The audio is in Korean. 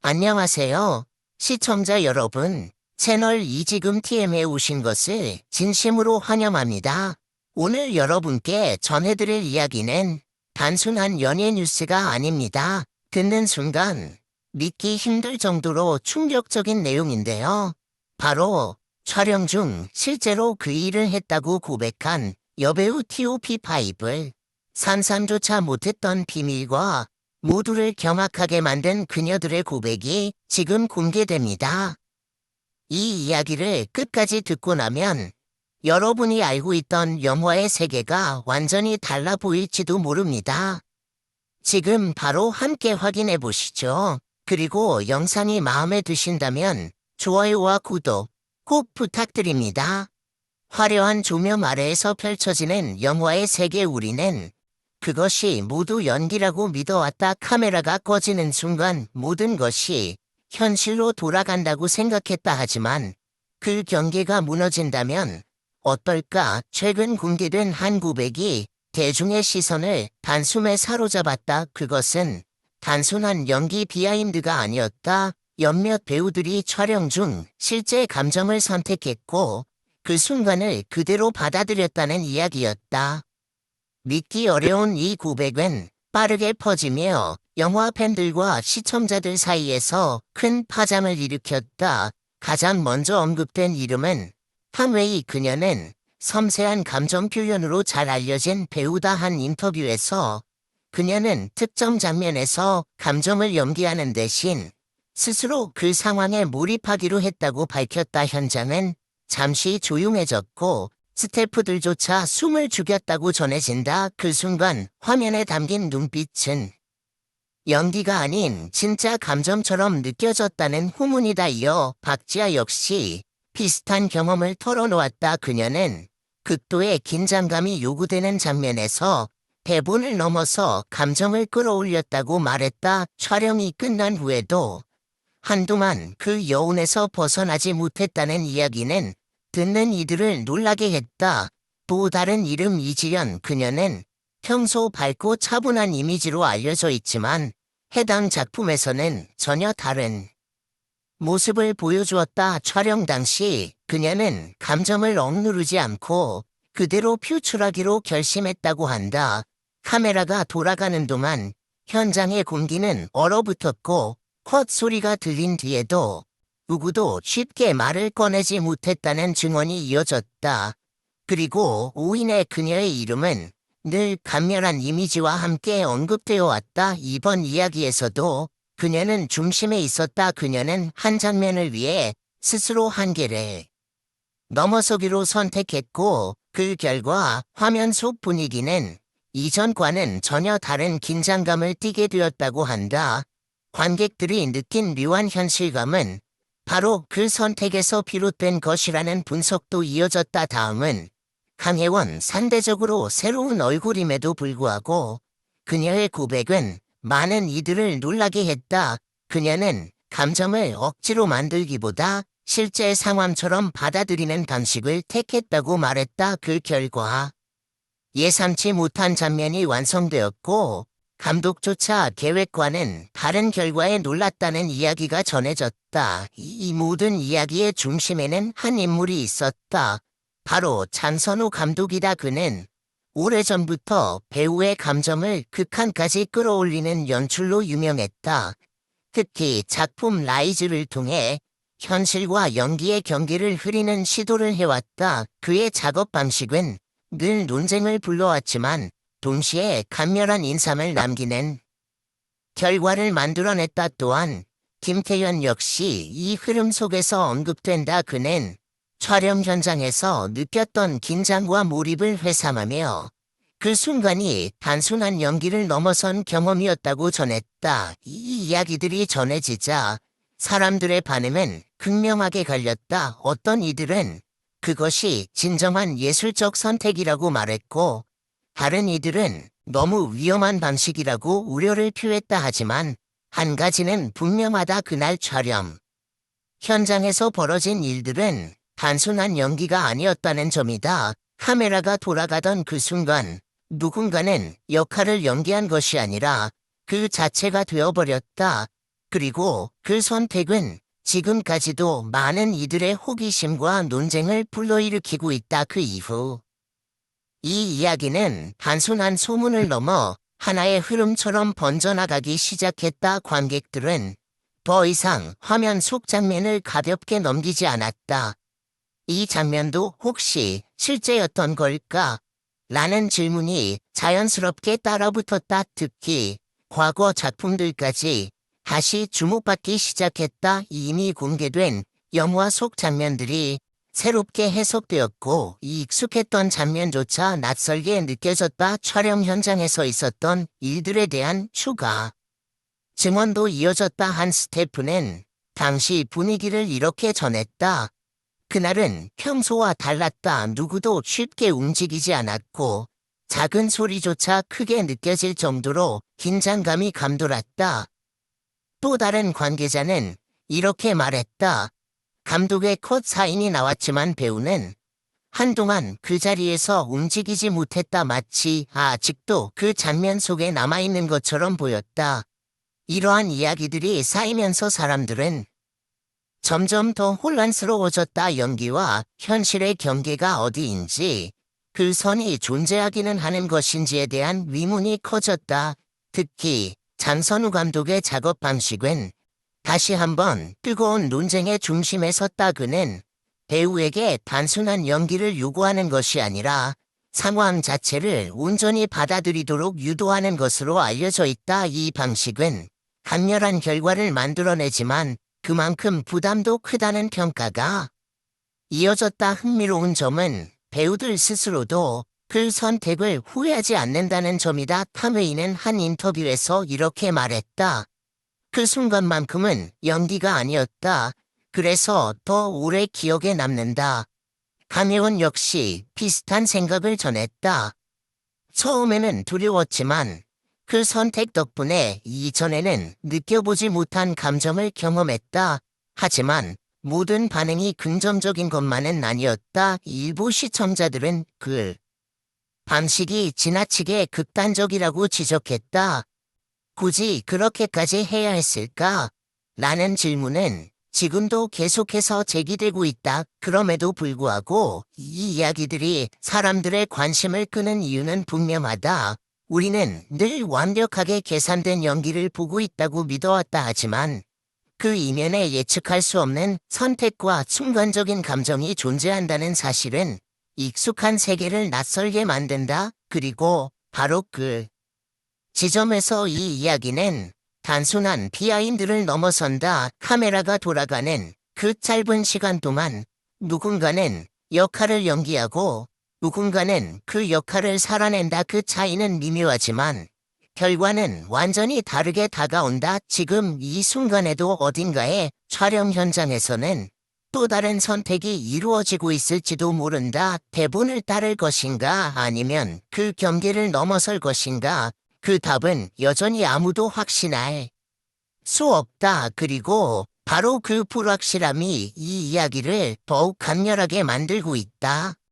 안녕하세요. 시청자 여러분, 채널 이지금 TM에 오신 것을 진심으로 환영합니다. 오늘 여러분께 전해드릴 이야기는 단순한 연예 뉴스가 아닙니다. 듣는 순간 믿기 힘들 정도로 충격적인 내용인데요. 바로 촬영 중 실제로 그 일을 했다고 고백한 여배우 TOP5를 상상조차 못했던 비밀과 모두를 경악하게 만든 그녀들의 고백이 지금 공개됩니다. 이 이야기를 끝까지 듣고 나면 여러분이 알고 있던 영화의 세계가 완전히 달라 보일지도 모릅니다. 지금 바로 함께 확인해 보시죠. 그리고 영상이 마음에 드신다면 좋아요와 구독 꼭 부탁드립니다. 화려한 조명 아래에서 펼쳐지는 영화의 세계 우리는 그것이 모두 연기라고 믿어왔다. 카메라가 꺼지는 순간 모든 것이 현실로 돌아간다고 생각했다. 하지만 그 경계가 무너진다면 어떨까? 최근 공개된 한 고백이 대중의 시선을 단숨에 사로잡았다. 그것은 단순한 연기 비하인드가 아니었다. 몇몇 배우들이 촬영 중 실제 감정을 선택했고 그 순간을 그대로 받아들였다는 이야기였다. 믿기 어려운 이 고백은 빠르게 퍼지며 영화 팬들과 시청자들 사이에서 큰 파장을 일으켰다. 가장 먼저 언급된 이름은 한웨이. 그녀는 섬세한 감정 표현으로 잘 알려진 배우다. 한 인터뷰에서 그녀는 특정 장면에서 감정을 연기하는 대신 스스로 그 상황에 몰입하기로 했다고 밝혔다. 현장은 잠시 조용해졌고 스태프들조차 숨을 죽였다고 전해진다. 그 순간 화면에 담긴 눈빛은 연기가 아닌 진짜 감정처럼 느껴졌다는 후문이다. 이어 박지아 역시 비슷한 경험을 털어놓았다. 그녀는 극도의 긴장감이 요구되는 장면에서 대본을 넘어서 감정을 끌어올렸다고 말했다. 촬영이 끝난 후에도 한동안 그 여운에서 벗어나지 못했다는 이야기는 듣는 이들을 놀라게 했다. 또 다른 이름 이지연. 그녀는 평소 밝고 차분한 이미지로 알려져 있지만 해당 작품에서는 전혀 다른 모습을 보여주었다. 촬영 당시 그녀는 감정을 억누르지 않고 그대로 표출하기로 결심했다고 한다. 카메라가 돌아가는 동안 현장의 공기는 얼어붙었고 컷 소리가 들린 뒤에도 누구도 쉽게 말을 꺼내지 못했다는 증언이 이어졌다. 그리고 오인의 그녀의 이름은 늘 강렬한 이미지와 함께 언급되어 왔다. 이번 이야기에서도 그녀는 중심에 있었다. 그녀는 한 장면을 위해 스스로 한계를 넘어서기로 선택했고 그 결과 화면 속 분위기는 이전과는 전혀 다른 긴장감을 띠게 되었다고 한다. 관객들이 느낀 묘한 현실감은 바로 그 선택에서 비롯된 것이라는 분석도 이어졌다. 다음은 강혜원. 상대적으로 새로운 얼굴임에도 불구하고 그녀의 고백은 많은 이들을 놀라게 했다. 그녀는 감정을 억지로 만들기보다 실제 상황처럼 받아들이는 방식을 택했다고 말했다. 그 결과 예상치 못한 장면이 완성되었고 감독조차 계획과는 다른 결과에 놀랐다는 이야기가 전해졌다. 이 모든 이야기의 중심에는 한 인물이 있었다. 바로 장선우 감독이다. 그는 오래전부터 배우의 감정을 극한까지 끌어올리는 연출로 유명했다. 특히 작품 라이즈를 통해 현실과 연기의 경계를 흐리는 시도를 해왔다. 그의 작업 방식은 늘 논쟁을 불러왔지만 동시에 강렬한 인상을 남기는 결과를 만들어냈다. 또한 김태현 역시 이 흐름 속에서 언급된다. 그는 촬영 현장에서 느꼈던 긴장과 몰입을 회상하며 그 순간이 단순한 연기를 넘어선 경험이었다고 전했다. 이 이야기들이 전해지자 사람들의 반응은 극명하게 갈렸다. 어떤 이들은 그것이 진정한 예술적 선택이라고 말했고 다른 이들은 너무 위험한 방식이라고 우려를 표했다. 하지만 한 가지는 분명하다. 그날 촬영 현장에서 벌어진 일들은 단순한 연기가 아니었다는 점이다. 카메라가 돌아가던 그 순간 누군가는 역할을 연기한 것이 아니라 그 자체가 되어버렸다. 그리고 그 선택은 지금까지도 많은 이들의 호기심과 논쟁을 불러일으키고 있다. 그 이후 이 이야기는 단순한 소문을 넘어 하나의 흐름처럼 번져나가기 시작했다. 관객들은 더 이상 화면 속 장면을 가볍게 넘기지 않았다. 이 장면도 혹시 실제였던 걸까? 라는 질문이 자연스럽게 따라붙었다. 특히 과거 작품들까지 다시 주목받기 시작했다. 이미 공개된 영화 속 장면들이 새롭게 해석되었고 익숙했던 장면조차 낯설게 느껴졌다. 촬영 현장에서 있었던 일들에 대한 추가 증언도 이어졌다. 한 스태프는 당시 분위기를 이렇게 전했다. 그날은 평소와 달랐다. 누구도 쉽게 움직이지 않았고 작은 소리조차 크게 느껴질 정도로 긴장감이 감돌았다. 또 다른 관계자는 이렇게 말했다. 감독의 컷 사인이 나왔지만 배우는 한동안 그 자리에서 움직이지 못했다. 마치 아직도 그 장면 속에 남아있는 것처럼 보였다. 이러한 이야기들이 쌓이면서 사람들은 점점 더 혼란스러워졌다. 연기와 현실의 경계가 어디인지, 그 선이 존재하기는 하는 것인지에 대한 의문이 커졌다. 특히 장선우 감독의 작업 방식은 다시 한번 뜨거운 논쟁의 중심에 섰다. 그는 배우에게 단순한 연기를 요구하는 것이 아니라 상황 자체를 온전히 받아들이도록 유도하는 것으로 알려져 있다. 이 방식은 강렬한 결과를 만들어내지만 그만큼 부담도 크다는 평가가 이어졌다. 흥미로운 점은 배우들 스스로도 그 선택을 후회하지 않는다는 점이다. 카메이는 한 인터뷰에서 이렇게 말했다. 그 순간만큼은 연기가 아니었다. 그래서 더 오래 기억에 남는다. 강혜원 역시 비슷한 생각을 전했다. 처음에는 두려웠지만 그 선택 덕분에 이전에는 느껴보지 못한 감정을 경험했다. 하지만 모든 반응이 긍정적인 것만은 아니었다. 일부 시청자들은 그 방식이 지나치게 극단적이라고 지적했다. 굳이 그렇게까지 해야 했을까? 라는 질문은 지금도 계속해서 제기되고 있다. 그럼에도 불구하고 이 이야기들이 사람들의 관심을 끄는 이유는 분명하다. 우리는 늘 완벽하게 계산된 연기를 보고 있다고 믿어왔다. 하지만 그 이면에 예측할 수 없는 선택과 순간적인 감정이 존재한다는 사실은 익숙한 세계를 낯설게 만든다. 그리고 바로 그 지점에서 이 이야기는 단순한 비하인드를 넘어선다. 카메라가 돌아가는 그 짧은 시간 동안 누군가는 역할을 연기하고 누군가는 그 역할을 살아낸다. 그 차이는 미묘하지만 결과는 완전히 다르게 다가온다. 지금 이 순간에도 어딘가에 촬영 현장에서는 또 다른 선택이 이루어지고 있을지도 모른다. 대본을 따를 것인가 아니면 그 경계를 넘어설 것인가. 그 답은 여전히 아무도 확신할 수 없다. 그리고 바로 그 불확실함이 이 이야기를 더욱 강렬하게 만들고 있다.